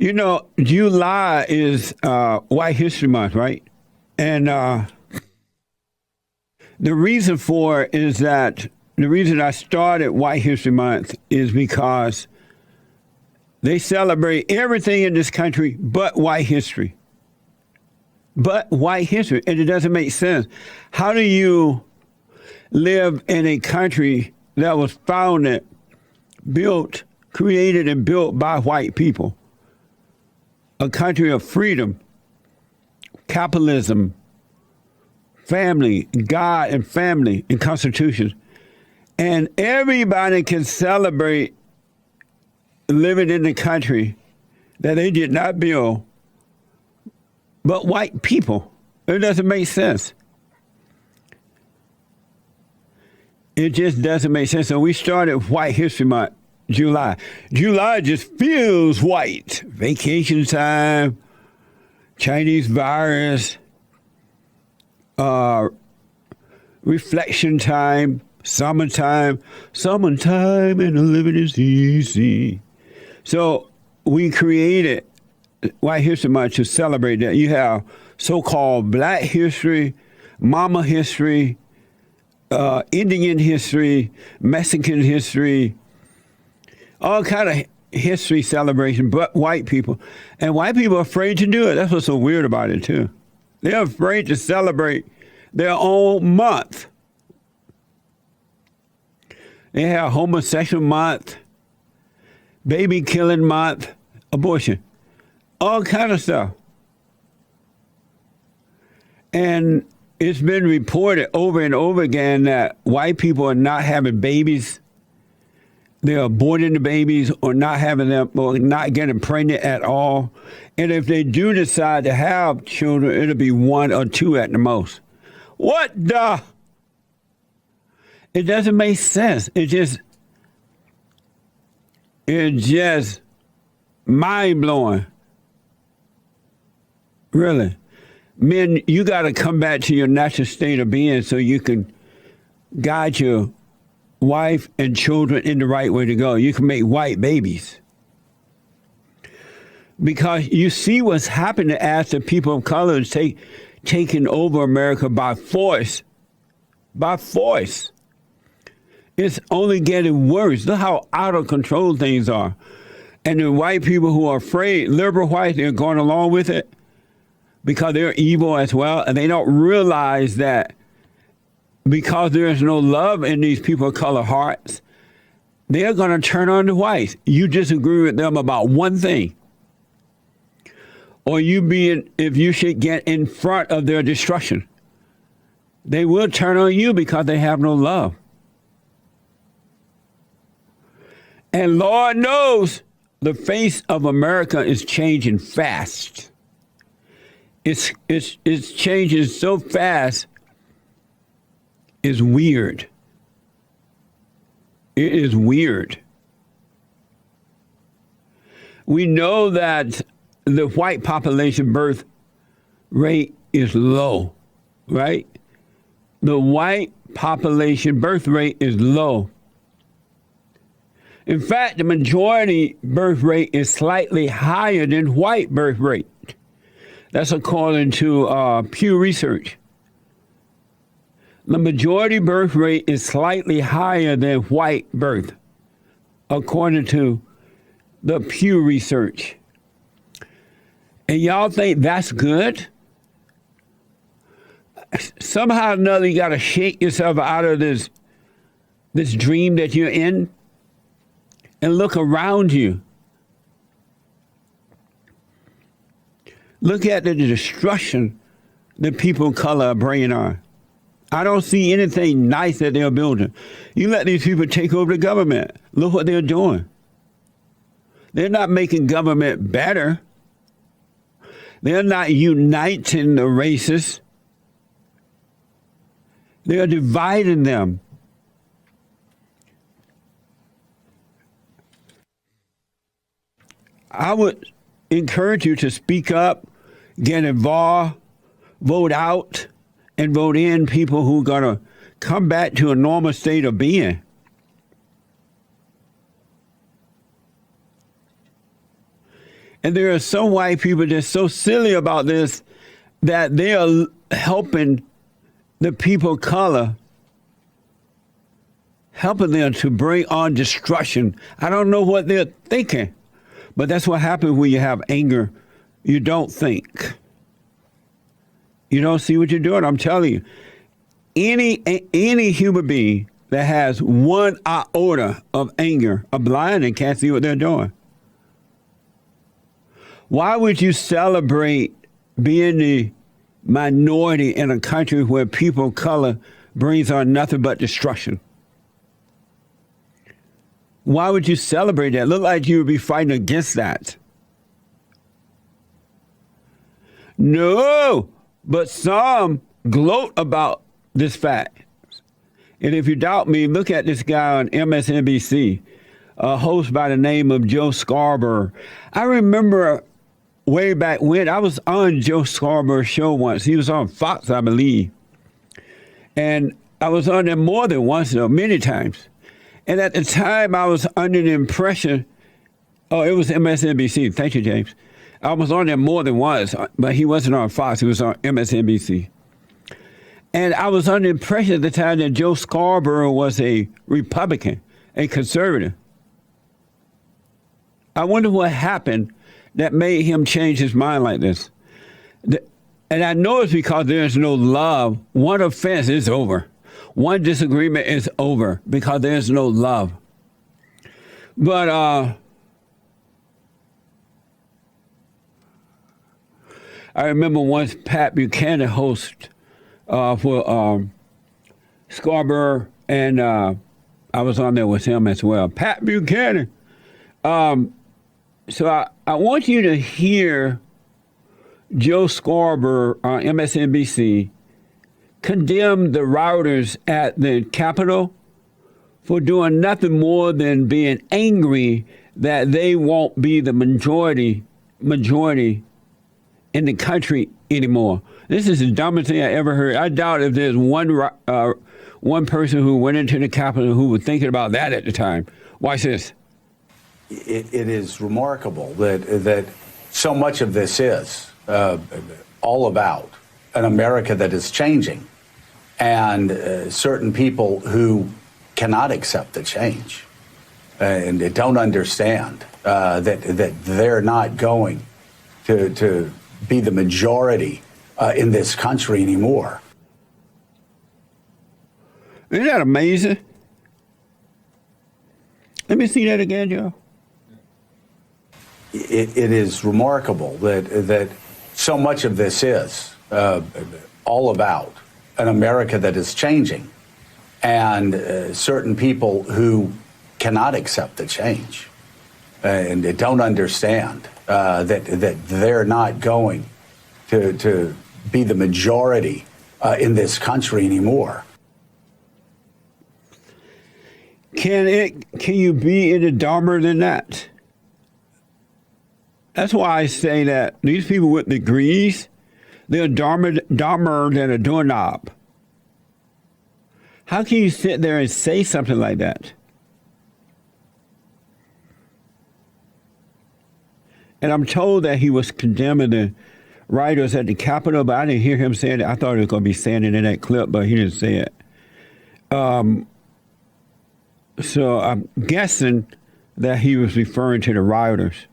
You know, July is White History Month, right? And the reason for it is that the reason I started White History Month is because they celebrate everything in this country but white history. But white history. And it doesn't make sense. How do you live in a country that was founded, built, created, and built by white people? A country of freedom, capitalism, family, God and family, and constitution. And everybody can celebrate living in the country that they did not build, but white people. It doesn't make sense. It just doesn't make sense. So we started White History Month, July. July just feels white. Vacation time, Chinese virus, reflection time, summertime, and the living is easy. So we created White History Month to celebrate that. You have so-called Black history, Mama history, Indian history, Mexican history, all kind of history celebration, but white people. And white people are afraid to do it. That's what's so weird about it, too. They're afraid to celebrate their own month. They have homosexual month, baby killing month, abortion, all kind of stuff. And it's been reported over and over again that white people are not having babies. They're aborting the babies or not having them or not getting pregnant at all. And if they do decide to have children, it'll be one or two at the most. What the? It doesn't make sense. It's just mind-blowing. Really. Men, you got to come back to your natural state of being so you can guide your wife and children in the right way to go. You can make white babies. Because you see what's happening as the people of color is taking over America by force. By force. It's only getting worse. Look how out of control things are. And the white people who are afraid, liberal whites, they're going along with it because they're evil as well. And they don't realize that because there is no love in these people of color hearts, they're going to turn on the whites. You disagree with them about one thing. Or if you should get in front of their destruction, they will turn on you because they have no love. And Lord knows the face of America is changing fast. It's changing so fast. It's weird. It is weird. We know that the white population birth rate is low, right? The white population birth rate is low. In fact, the majority birth rate is slightly higher than white birth rate. That's according to Pew Research. The majority birth rate is slightly higher than white birth, according to the Pew Research. And y'all think that's good? Somehow or another, you got to shake yourself out of this dream that you're in and look around you. Look at the destruction that people of color are bringing on. I don't see anything nice that they're building. You let these people take over the government. Look what they're doing. They're not making government better. They're not uniting the races. They're dividing them. I would encourage you to speak up, get involved, vote out, and vote in people who are going to come back to a normal state of being. And there are some white people that's so silly about this that they are helping the people of color, helping them to bring on destruction. I don't know what they're thinking, but that's what happens when you have anger. You don't think. You don't see what you're doing. I'm telling you, any human being that has one iota of anger are blind and can't see what they're doing. Why would you celebrate being the minority in a country where people of color brings on nothing but destruction? Why would you celebrate that? Look like you would be fighting against that. No, but some gloat about this fact. And if you doubt me, look at this guy on MSNBC, a host by the name of Joe Scarborough. I remember way back when I was on Joe Scarborough's show once. He was on Fox, I believe. And I was on there more than once, though, many times. And at the time, I was under the impression, oh, it was MSNBC. Thank you, James. I was on there more than once, but he wasn't on Fox. He was on MSNBC. And I was under the impression at the time that Joe Scarborough was a Republican, a conservative. I wonder what happened that made him change his mind like this. And I know it's because there's no love. One offense is over. One disagreement is over because there's no love. But I remember once Pat Buchanan hosted for Scarborough, and I was on there with him as well. Pat Buchanan. So I want you to hear Joe Scarborough on MSNBC condemn the rioters at the Capitol for doing nothing more than being angry that they won't be the majority in the country anymore. This is the dumbest thing I ever heard. I doubt if there's one person who went into the Capitol who was thinking about that at the time. Watch this. It is remarkable that so much of this is all about an America that is changing, and certain people who cannot accept the change and don't understand that they're not going to be the majority in this country anymore. Isn't that amazing? Let me see that again, Joe. It is remarkable that so much of this is all about an America that is changing, and certain people who cannot accept the change and don't understand that they're not going to be the majority in this country anymore. Can you be any dumber than that? That's why I say that these people with degrees, they're dumber than a doorknob. How can you sit there and say something like that? And I'm told that he was condemning the rioters at the Capitol, but I didn't hear him saying it. I thought he was going to be saying it in that clip, but he didn't say it. So I'm guessing that he was referring to the rioters.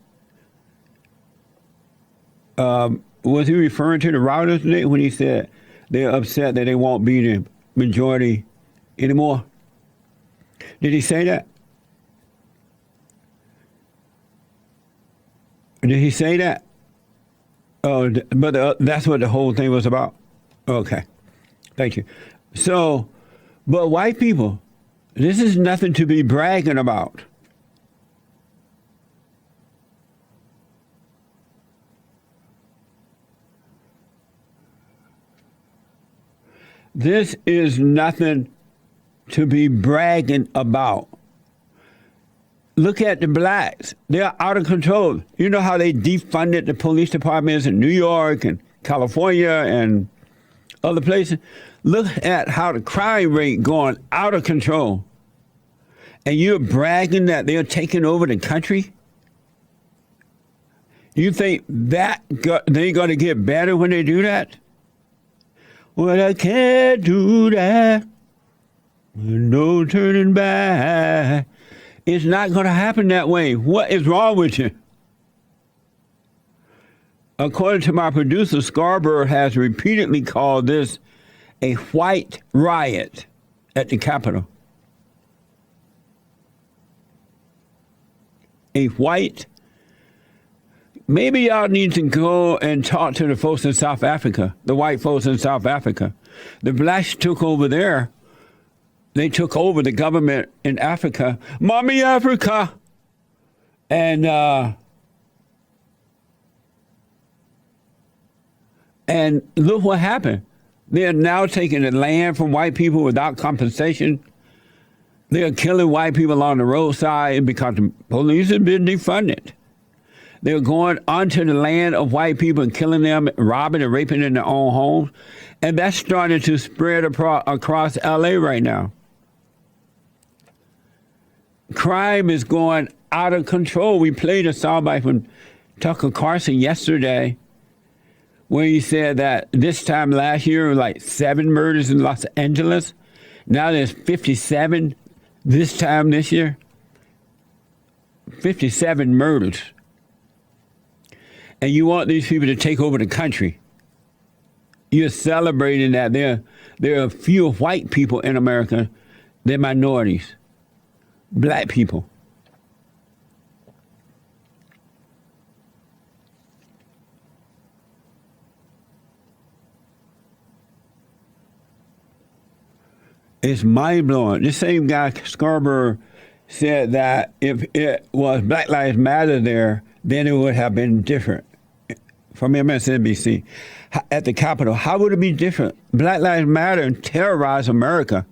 Was he referring to the rioters when he said they're upset that they won't be the majority anymore? Did he say that? Did he say that? Oh, but that's what the whole thing was about? Okay. Thank you. So, but white people, this is nothing to be bragging about. This is nothing to be bragging about. Look at the blacks. They're out of control. You know how they defunded the police departments in New York and California and other places? Look at how the crime rate going out of control. And you're bragging that they're taking over the country? You think that they're going to get better when they do that? Well, I can't do that. No turning back. It's not going to happen that way. What is wrong with you? According to my producer, Scarborough has repeatedly called this a white riot at the Capitol. A white. Maybe y'all need to go and talk to the folks in South Africa, the white folks in South Africa. The blacks took over there. They took over the government in Africa. Mommy Africa! And look what happened. They are now taking the land from white people without compensation. They are killing white people on the roadside because the police have been defunded. They're going onto the land of white people and killing them, robbing and raping in their own homes. And that's starting to spread across LA right now. Crime is going out of control. We played a soundbite from Tucker Carlson yesterday where he said that this time last year, there were like 7 murders in Los Angeles. Now there's 57 this time this year. 57 murders. And you want these people to take over the country. You're celebrating that there are fewer white people in America than minorities, black people. It's mind-blowing. This same guy, Scarborough, said that if it was Black Lives Matter there, then it would have been different. From MSNBC at the Capitol. How would it be different? Black Lives Matter terrorized America,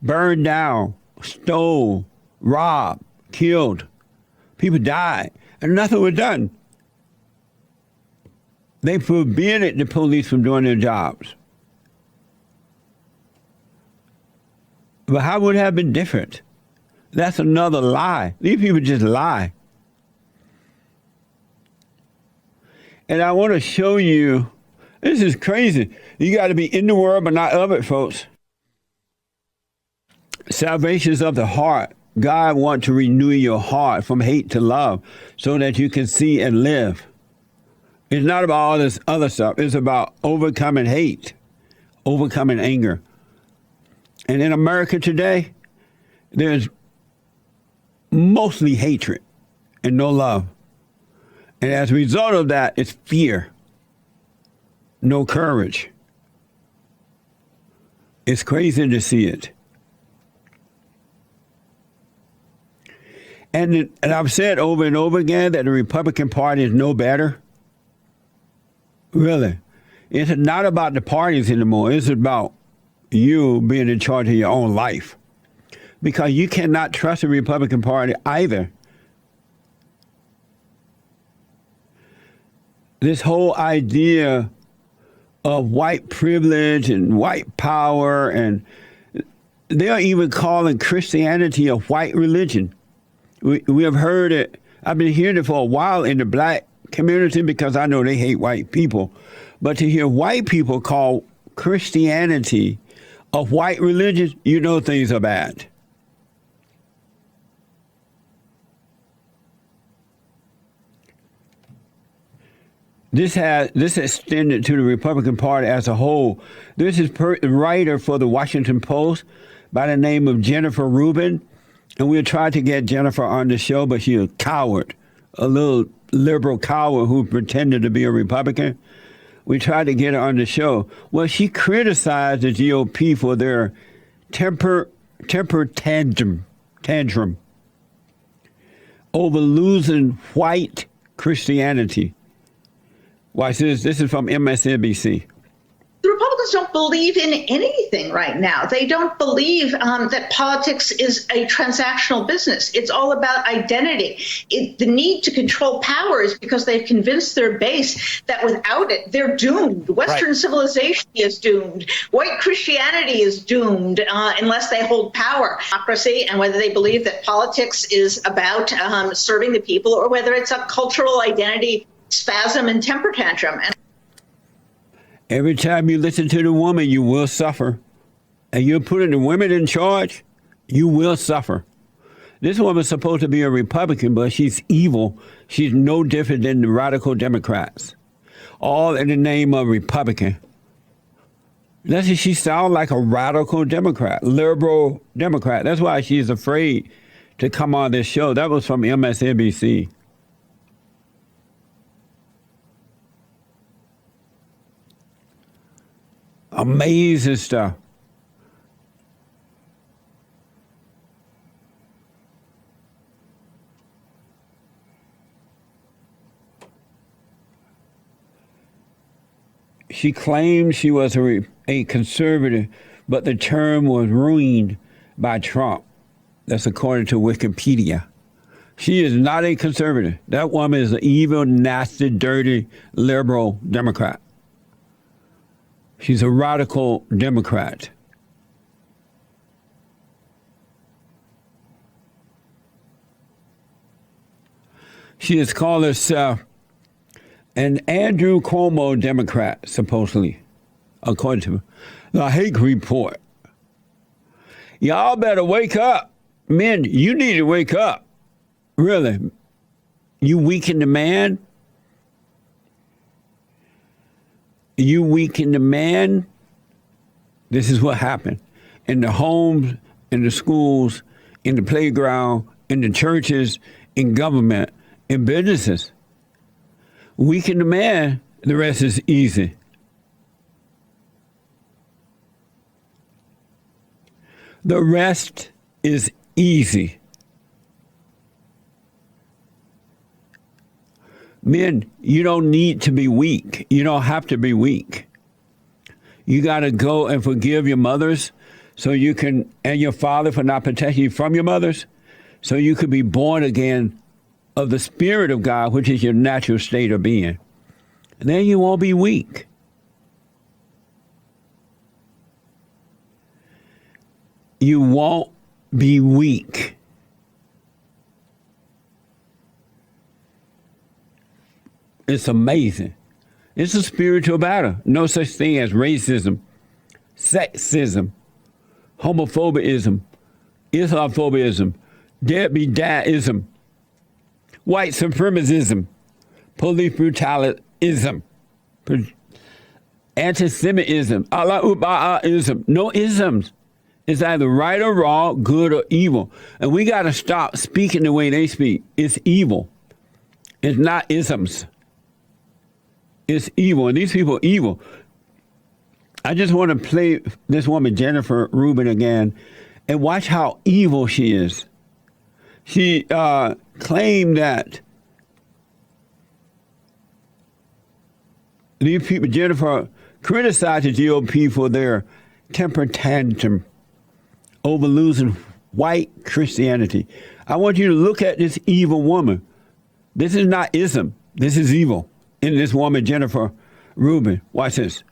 burned down, stole, robbed, killed. People died, and nothing was done. They forbid the police from doing their jobs. But how would it have been different? That's another lie. These people just lie. And I want to show you, this is crazy. You got to be in the world, but not of it, folks. Salvation is of the heart. God wants to renew your heart from hate to love so that you can see and live. It's not about all this other stuff. It's about overcoming hate, overcoming anger. And in America today, there's mostly hatred and no love. And as a result of that, it's fear, no courage. It's crazy to see it. And I've said over and over again that the Republican Party is no better. Really. It's not about the parties anymore. It's about you being in charge of your own life. Because you cannot trust the Republican Party either. This whole idea of white privilege and white power, and they're even calling Christianity a white religion. We have heard it. I've been hearing it for a while in the black community because I know they hate white people. But to hear white people call Christianity a white religion, you know things are bad. This extended to the Republican Party as a whole. This is a writer for the Washington Post by the name of Jennifer Rubin. And we tried to get Jennifer on the show, but she's a coward, a little liberal coward who pretended to be a Republican. We tried to get her on the show. Well, she criticized the GOP for their temper tantrum over losing white Christianity. Watch this. This is from MSNBC. The Republicans don't believe in anything right now. They don't believe that politics is a transactional business. It's all about identity. The need to control power is because they've convinced their base that without it, they're doomed. Western civilization is doomed. White Christianity is doomed unless they hold power. Democracy, and whether they believe that politics is about serving the people or whether it's a cultural identity spasm and temper tantrum. And Every time you listen to the woman, you will suffer. And you're putting the women in charge, you will suffer. This woman's supposed to be a Republican, but she's evil. She's no different than the radical Democrats. All in the name of Republican. She sounds like a radical Democrat, liberal Democrat. That's why she's afraid to come on this show. That was from MSNBC. Amazing stuff. She claimed she was a conservative, but the term was ruined by Trump. That's according to Wikipedia. She is not a conservative. That woman is an evil, nasty, dirty, liberal Democrat. She's a radical Democrat. She has called herself an Andrew Cuomo Democrat, supposedly, according to the Hague Report. Y'all better wake up. Men, you need to wake up. Really. You weaken the man. You weaken the man. This is what happened. In the homes, in the schools, in the playground, in the churches, in government, in businesses. Weaken the man, the rest is easy. The rest is easy. Men, you don't need to be weak. You don't have to be weak. You got to go and forgive your mothers so you can, and your father for not protecting you from your mothers, so you could be born again of the Spirit of God, which is your natural state of being. And then you won't be weak. You won't be weak. It's amazing. It's a spiritual battle. No such thing as racism, sexism, homophobism, Islamophobism, deadbeat dadism, white supremacism, police brutalism, anti-Semitism, Allah-ism. No isms. It's either right or wrong, good or evil. And we got to stop speaking the way they speak. It's evil. It's not isms. It's evil. And these people are evil. I just want to play this woman, Jennifer Rubin, again, and watch how evil she is. She claimed that these people, Jennifer, criticized the GOP for their temper tantrum over losing white Christianity. I want you to look at this evil woman. This is not ism. This is evil in this woman, Jennifer Rubin. Watch this.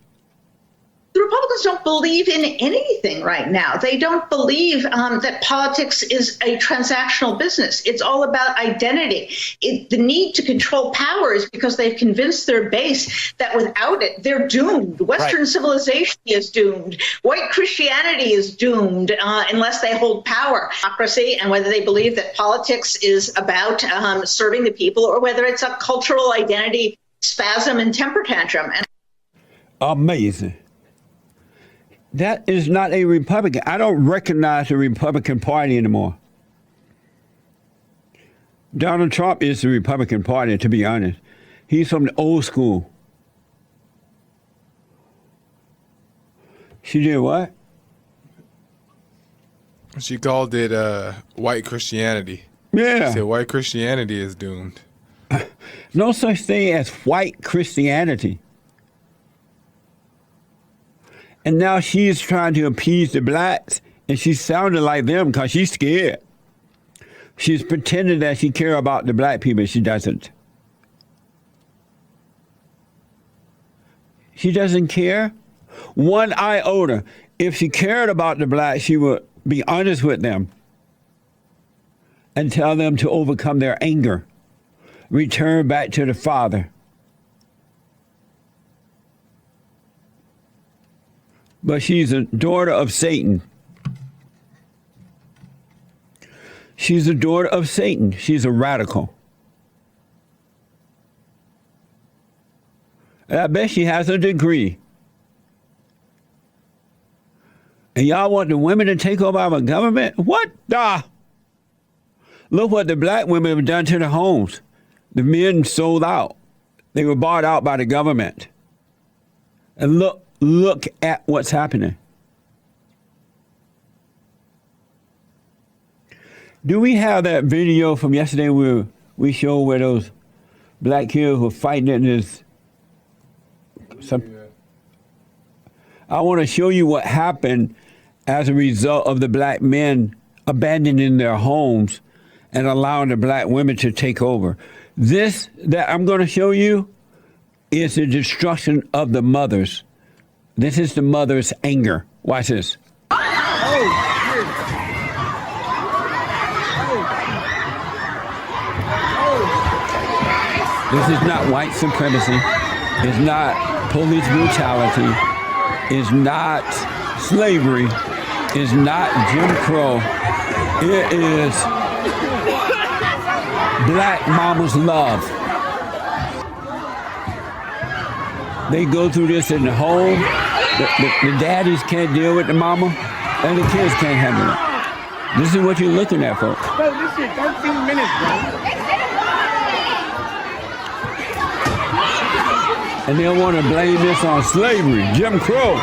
The Republicans don't believe in anything right now. They don't believe that politics is a transactional business. It's all about identity. The need to control power is because they've convinced their base that without it, they're doomed. Western civilization is doomed. White Christianity is doomed unless they hold power. Democracy, and whether they believe that politics is about serving the people or whether it's a cultural identity spasm and temper tantrum. Amazing. That is not a Republican. I don't recognize the Republican Party anymore. Donald Trump is the Republican Party, to be honest. He's from the old school. She did what? She called it white Christianity. Yeah. She said white Christianity is doomed. No such thing as white Christianity. And now she's trying to appease the blacks, and she sounded like them because she's scared. She's pretending that she cares about the black people. She doesn't. She doesn't care one iota. If she cared about the blacks, she would be honest with them and tell them to overcome their anger, return back to the Father. but she's a daughter of Satan. She's a daughter of Satan. She's a radical. And I bet she has a degree. And y'all want the women to take over our government? What the? Look what the black women have done to the homes. The men sold out. They were bought out by the government. And look at what's happening. Do we have that video from yesterday where we showed where those black kids were fighting in this? I want to show you what happened as a result of the black men abandoning their homes and allowing the black women to take over. This that I'm going to show you is the destruction of the mothers. This is the mother's anger. Watch this. This is not white supremacy. It's not police brutality. It's not slavery. It's not Jim Crow. It is black mama's love. They go through this in the home. The daddies can't deal with the mama, and the kids can't handle it. This is what you're looking at, folks. Bro, this shit 13 minutes, bro. And they'll want to blame this on slavery, Jim Crow.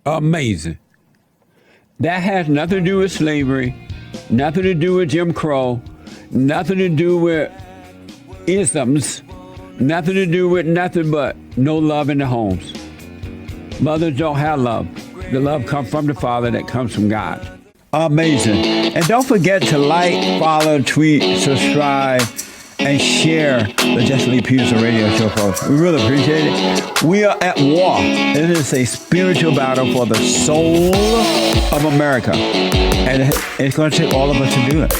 Amazing. That has nothing to do with slavery, nothing to do with Jim Crow, nothing to do with isms, nothing to do with nothing but no love in the homes. Mothers don't have love. The love comes from the Father that comes from God. Amazing. And don't forget to like, follow, tweet, subscribe, and share the JLP Peterson radio show, folks. We really appreciate it. We are at war. It is a spiritual battle for the soul of America. And it's going to take all of us to do it.